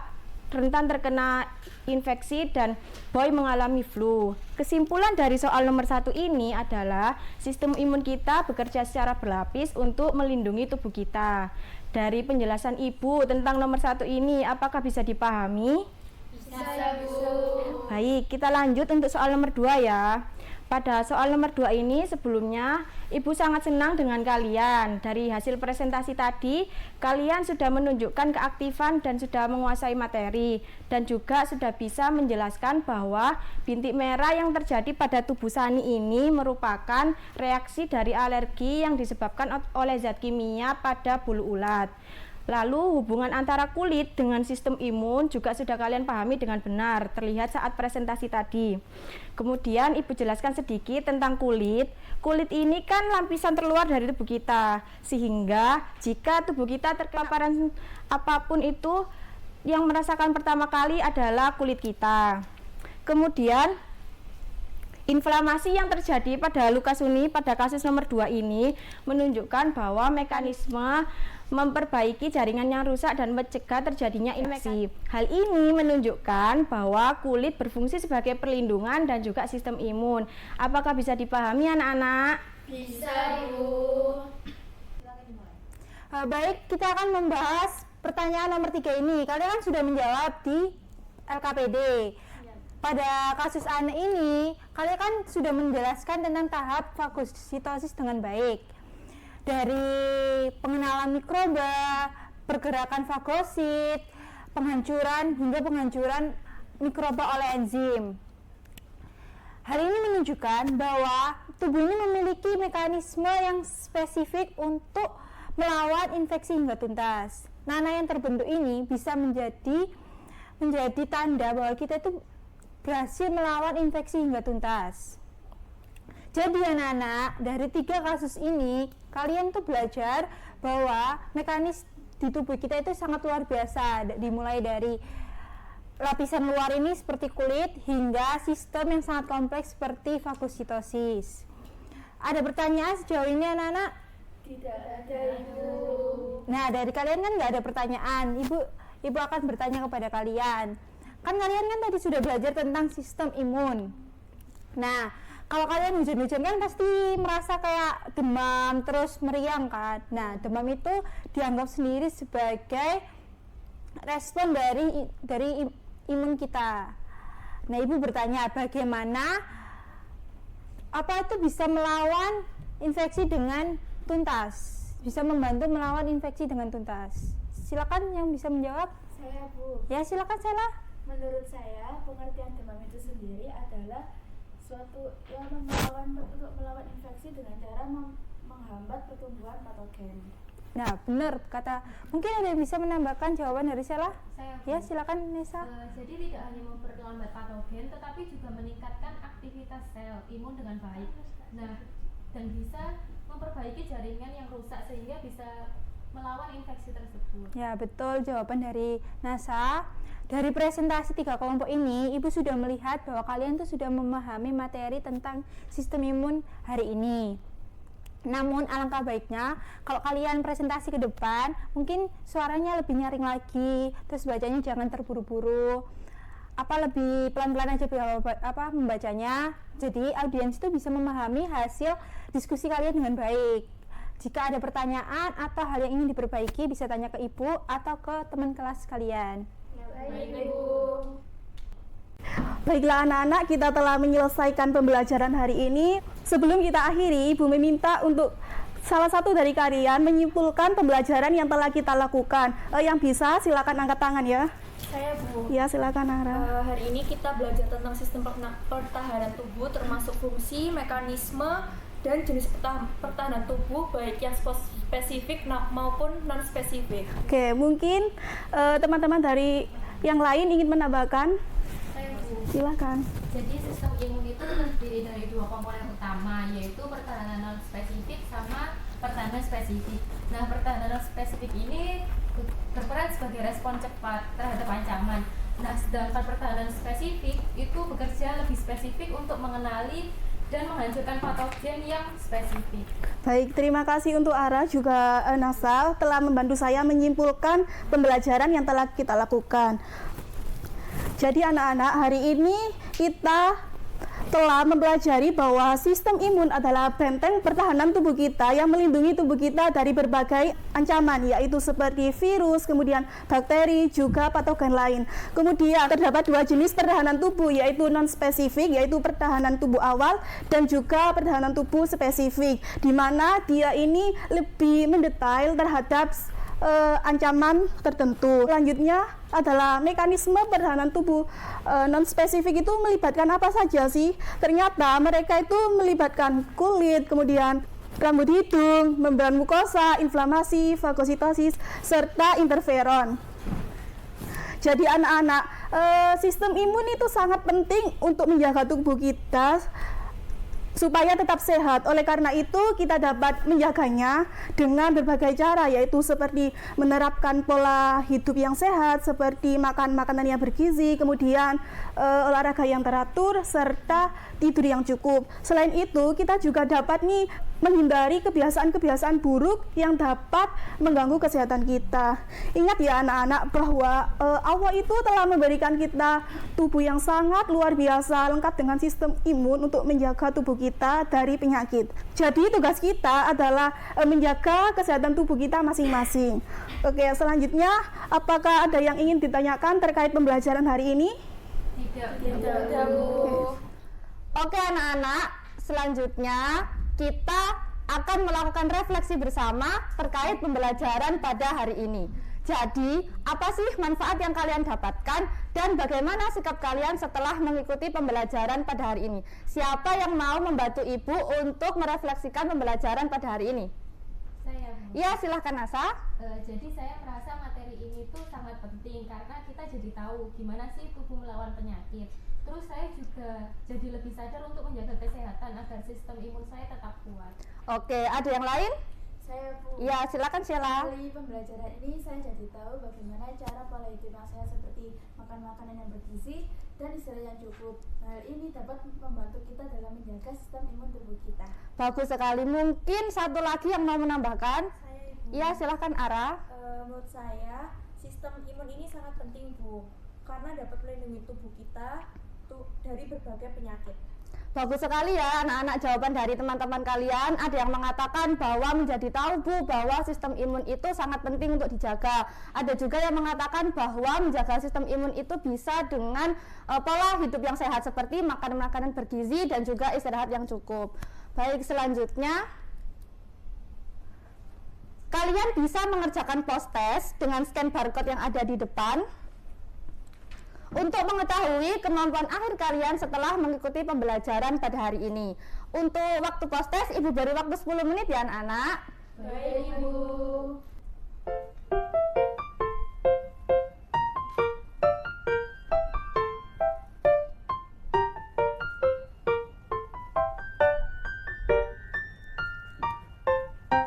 [SPEAKER 1] rentan terkena infeksi dan boy mengalami flu. Kesimpulan dari soal nomor 1 ini adalah sistem imun kita bekerja secara berlapis untuk melindungi tubuh kita. Dari penjelasan Ibu tentang nomor 1 ini, apakah bisa dipahami?
[SPEAKER 2] Bisa Bu.
[SPEAKER 1] Baik, kita lanjut untuk soal nomor 2 ya. Pada soal nomor 2 ini sebelumnya Ibu sangat senang dengan kalian. Dari hasil presentasi tadi, kalian sudah menunjukkan keaktifan dan sudah menguasai materi, dan juga sudah bisa menjelaskan bahwa bintik merah yang terjadi pada tubuh Sani ini merupakan reaksi dari alergi yang disebabkan oleh zat kimia pada bulu ulat. Lalu hubungan antara kulit dengan sistem imun juga sudah kalian pahami dengan benar, terlihat saat presentasi tadi. Kemudian Ibu jelaskan sedikit tentang kulit. Kulit ini kan lapisan terluar dari tubuh kita, sehingga jika tubuh kita terkena paparan apapun itu, yang merasakan pertama kali adalah kulit kita. Kemudian inflamasi yang terjadi pada luka Suni pada kasus nomor 2 ini menunjukkan bahwa mekanisme memperbaiki jaringan yang rusak dan mencegah terjadinya infeksi. Hal ini menunjukkan bahwa kulit berfungsi sebagai perlindungan dan juga sistem imun. Apakah bisa dipahami anak-anak?
[SPEAKER 2] Bisa Bu.
[SPEAKER 4] Baik, kita akan membahas pertanyaan nomor 3 ini. Kalian kan sudah menjawab di LKPD. Pada kasus Ane ini, kalian kan sudah menjelaskan tentang tahap fagositosis dengan baik. Dari pengenalan mikroba, pergerakan fagosit, penghancuran hingga penghancuran mikroba oleh enzim. Hal ini menunjukkan bahwa tubuh ini memiliki mekanisme yang spesifik untuk melawan infeksi hingga tuntas. Nanah yang terbentuk ini bisa menjadi tanda bahwa kita itu berhasil melawan infeksi hingga tuntas.
[SPEAKER 9] Jadi anak-anak, dari 3 kasus ini kalian tuh belajar bahwa mekanis di tubuh kita itu sangat luar biasa, dimulai dari lapisan luar ini seperti kulit hingga sistem yang sangat kompleks seperti fagositosis. Ada pertanyaan sejauh ini anak-anak?
[SPEAKER 8] Tidak ada, Ibu.
[SPEAKER 9] Nah, dari kalian kan nggak ada pertanyaan. Ibu akan bertanya kepada kalian. Kan kalian kan tadi sudah belajar tentang sistem imun. Nah, kalau kalian hujan-hujan kan pasti merasa kayak demam terus meriang kan. Nah, demam itu dianggap sendiri sebagai respon dari imun kita. Nah, Ibu bertanya bagaimana apa itu bisa melawan infeksi dengan tuntas, bisa membantu melawan infeksi dengan tuntas. Silakan yang bisa menjawab.
[SPEAKER 8] Saya, Bu.
[SPEAKER 9] Ya, silakan Sela.
[SPEAKER 8] Menurut saya, pengertian demam itu sendiri adalah suatu yang untuk melawan infeksi dengan cara menghambat pertumbuhan patogen.
[SPEAKER 9] Nah, benar kata. Mungkin ada yang bisa menambahkan jawaban dari Sela?
[SPEAKER 6] Saya,
[SPEAKER 9] Ya, silakan Nesa.
[SPEAKER 6] Jadi tidak hanya memperlambat patogen, tetapi juga meningkatkan aktivitas sel imun dengan baik. Nah, dan bisa memperbaiki jaringan yang rusak sehingga bisa melawan infeksi tersebut.
[SPEAKER 9] Ya, betul jawaban dari NASA. Dari presentasi 3 kelompok ini, Ibu sudah melihat bahwa kalian tuh sudah memahami materi tentang sistem imun hari ini. Namun alangkah baiknya kalau kalian presentasi ke depan, mungkin suaranya lebih nyaring lagi, terus bacanya jangan terburu-buru. Lebih pelan-pelan aja membacanya. Jadi audiens itu bisa memahami hasil diskusi kalian dengan baik. Jika ada pertanyaan atau hal yang ingin diperbaiki, bisa tanya ke Ibu atau ke teman kelas kalian.
[SPEAKER 8] Baik, Ibu.
[SPEAKER 7] Baiklah anak-anak, kita telah menyelesaikan pembelajaran hari ini. Sebelum kita akhiri, Ibu meminta untuk salah satu dari kalian menyimpulkan pembelajaran yang telah kita lakukan. Yang bisa silakan angkat tangan ya.
[SPEAKER 12] Saya, Bu.
[SPEAKER 7] Ya, silakan Ara.
[SPEAKER 12] Hari ini kita belajar tentang sistem pertahanan tubuh, termasuk fungsi, mekanisme, dan jenis pertahanan tubuh, baik yang spesifik maupun non-spesifik.
[SPEAKER 7] Oke, mungkin teman-teman dari yang lain ingin menambahkan.
[SPEAKER 6] Saya, Bu.
[SPEAKER 7] Silakan.
[SPEAKER 6] Jadi sistem imun itu terdiri dari 2 komponen utama, yaitu pertahanan non spesifik sama pertahanan spesifik. Nah, pertahanan non spesifik ini berperan sebagai respon cepat terhadap ancaman. Nah, sedangkan pertahanan spesifik itu bekerja lebih spesifik untuk mengenali dan menghancurkan patogen yang spesifik.
[SPEAKER 7] Baik, terima kasih untuk Ara juga Nasa telah membantu saya menyimpulkan pembelajaran yang telah kita lakukan. Jadi anak-anak, hari ini kita telah mempelajari bahwa sistem imun adalah benteng pertahanan tubuh kita yang melindungi tubuh kita dari berbagai ancaman, yaitu seperti virus, kemudian bakteri, juga patogen lain. Kemudian terdapat 2 jenis pertahanan tubuh, yaitu non-spesifik, yaitu pertahanan tubuh awal, dan juga pertahanan tubuh spesifik, di mana dia ini lebih mendetail terhadap ancaman tertentu. Selanjutnya adalah mekanisme pertahanan tubuh non-spesifik itu melibatkan apa saja sih? Ternyata mereka itu melibatkan kulit, kemudian rambut hidung, membran mukosa, inflamasi, fagositosis, serta interferon. Jadi anak-anak, sistem imun itu sangat penting untuk menjaga tubuh kita supaya tetap sehat. Oleh karena itu kita dapat menjaganya dengan berbagai cara, yaitu seperti menerapkan pola hidup yang sehat, seperti makan makanan yang bergizi, kemudian olahraga yang teratur, serta tidur yang cukup. Selain itu kita juga dapat menghindari kebiasaan-kebiasaan buruk yang dapat mengganggu kesehatan kita. Ingat ya anak-anak bahwa Allah itu telah memberikan kita tubuh yang sangat luar biasa, lengkap dengan sistem imun untuk menjaga tubuh kita dari penyakit. Jadi tugas kita adalah menjaga kesehatan tubuh kita masing-masing. Oke, selanjutnya apakah ada yang ingin ditanyakan terkait pembelajaran hari ini?
[SPEAKER 6] Tidak.
[SPEAKER 11] Oke anak-anak, selanjutnya kita akan melakukan refleksi bersama terkait pembelajaran pada hari ini. Jadi, apa sih manfaat yang kalian dapatkan dan bagaimana sikap kalian setelah mengikuti pembelajaran pada hari ini? Siapa yang mau membantu Ibu untuk merefleksikan pembelajaran pada hari ini?
[SPEAKER 6] Saya, Bu.
[SPEAKER 11] Ya, silahkan Nasa.
[SPEAKER 6] Jadi saya merasa materi ini tuh sangat penting karena kita jadi tahu gimana sih tubuh melawan penyakit. Terus saya juga jadi lebih sadar untuk menjaga kesehatan agar sistem imun saya tetap kuat.
[SPEAKER 4] Oke, ada yang lain?
[SPEAKER 8] Saya Bu.
[SPEAKER 4] Ya, silakan Sheila.
[SPEAKER 8] Melalui pembelajaran ini saya jadi tahu bagaimana cara pola hidup yang sehat seperti makan makanan yang bergizi dan istirahat yang cukup. Hal ini dapat membantu kita dalam menjaga sistem imun tubuh kita.
[SPEAKER 4] Bagus sekali. Mungkin satu lagi yang mau menambahkan?
[SPEAKER 12] Saya Ibu.
[SPEAKER 4] Ya, silahkan Ara.
[SPEAKER 12] Menurut saya sistem imun ini sangat penting Bu, karena dapat melindungi tubuh kita dari berbagai penyakit.
[SPEAKER 4] Bagus sekali ya anak-anak jawaban dari teman-teman kalian. Ada yang mengatakan bahwa menjadi tahu Bu bahwa sistem imun itu sangat penting untuk dijaga. Ada juga yang mengatakan bahwa menjaga sistem imun itu bisa dengan pola hidup yang sehat seperti makan makanan bergizi dan juga istirahat yang cukup. Baik, selanjutnya kalian bisa mengerjakan post test dengan scan barcode yang ada di depan untuk mengetahui kemampuan akhir kalian setelah mengikuti pembelajaran pada hari ini. Untuk waktu post test, Ibu beri waktu 10 menit ya anak-anak.
[SPEAKER 8] Baik Ibu.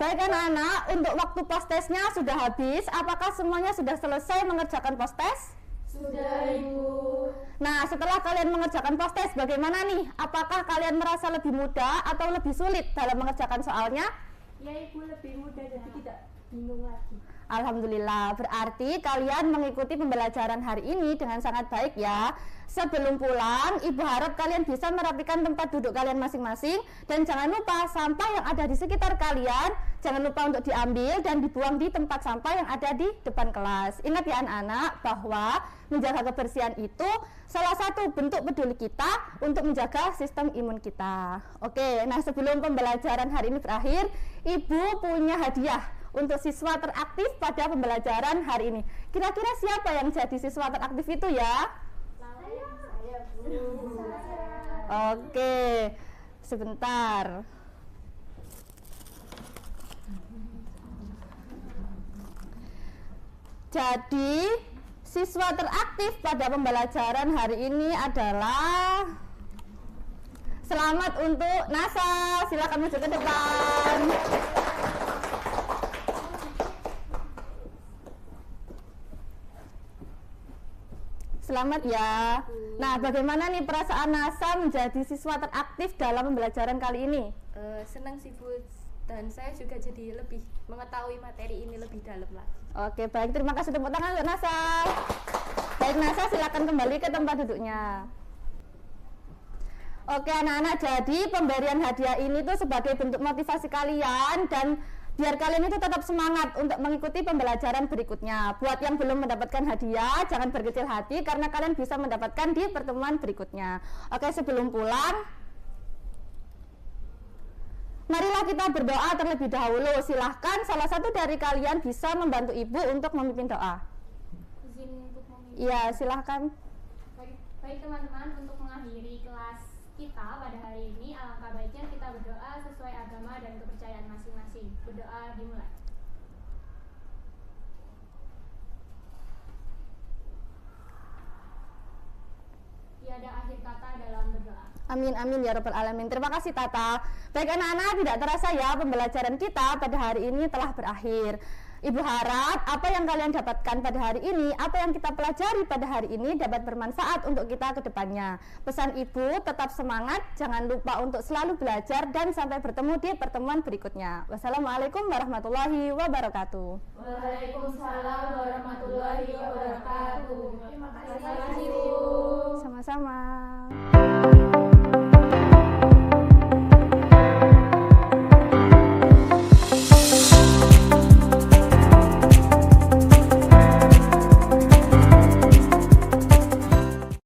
[SPEAKER 4] Baik anak-anak, untuk waktu post testnya sudah habis. Apakah semuanya sudah selesai mengerjakan post test?
[SPEAKER 8] Sudah Ibu.
[SPEAKER 4] Nah, setelah kalian mengerjakan post test, bagaimana nih? Apakah kalian merasa lebih mudah atau lebih sulit dalam mengerjakan soalnya?
[SPEAKER 10] Ya Ibu, lebih mudah jadi tidak bingung lagi.
[SPEAKER 4] Alhamdulillah, berarti kalian mengikuti pembelajaran hari ini dengan sangat baik ya. Sebelum pulang, Ibu harap kalian bisa merapikan tempat duduk kalian masing-masing. Dan jangan lupa sampah yang ada di sekitar kalian, jangan lupa untuk diambil dan dibuang di tempat sampah yang ada di depan kelas. Ingat ya anak-anak, bahwa menjaga kebersihan itu salah satu bentuk peduli kita untuk menjaga sistem imun kita. Oke, nah sebelum pembelajaran hari ini berakhir, Ibu punya hadiah untuk siswa teraktif pada pembelajaran hari ini. Kira-kira siapa yang jadi siswa teraktif itu ya?
[SPEAKER 8] Saya Bu.
[SPEAKER 4] Oke, sebentar. Jadi, siswa teraktif pada pembelajaran hari ini adalah selamat untuk Nasa. Silakan maju ke depan. Selamat ya. Nah, bagaimana nih perasaan Nasa menjadi siswa teraktif dalam pembelajaran kali ini?
[SPEAKER 6] Senang sih Bu, dan saya juga jadi lebih mengetahui materi ini lebih dalam lagi.
[SPEAKER 4] Oke, baik. Terima kasih, tepuk tangan untuk Nasa. Baik, Nasa silakan kembali ke tempat duduknya. Oke anak-anak, jadi pemberian hadiah ini tuh sebagai bentuk motivasi kalian dan biar kalian itu tetap semangat untuk mengikuti pembelajaran berikutnya. Buat yang belum mendapatkan hadiah, jangan berkecil hati karena kalian bisa mendapatkan di pertemuan berikutnya. Oke, sebelum pulang, marilah kita berdoa terlebih dahulu. Silahkan salah satu dari kalian bisa membantu ibu untuk memimpin doa.
[SPEAKER 3] Izin untuk memimpin.
[SPEAKER 4] Iya, silahkan.
[SPEAKER 3] Baik teman-teman, untuk mengakhiri kelas kita pada hari ini, alangkah baiknya kita berdoa sesuai agama dan kepercayaan masing-masing. Berdoa dimulai. Tiada akhir kata dalam berdoa.
[SPEAKER 4] Amin amin ya rabbal alamin. Terima kasih Tata. Baik anak-anak, tidak terasa ya pembelajaran kita pada hari ini telah berakhir. Ibu harap apa yang kalian dapatkan pada hari ini, apa yang kita pelajari pada hari ini dapat bermanfaat untuk kita ke depannya. Pesan ibu, tetap semangat, jangan lupa untuk selalu belajar dan sampai bertemu di pertemuan berikutnya. Wassalamualaikum warahmatullahi wabarakatuh.
[SPEAKER 8] Waalaikumsalam warahmatullahi wabarakatuh. Terima kasih Bu.
[SPEAKER 4] Sama-sama.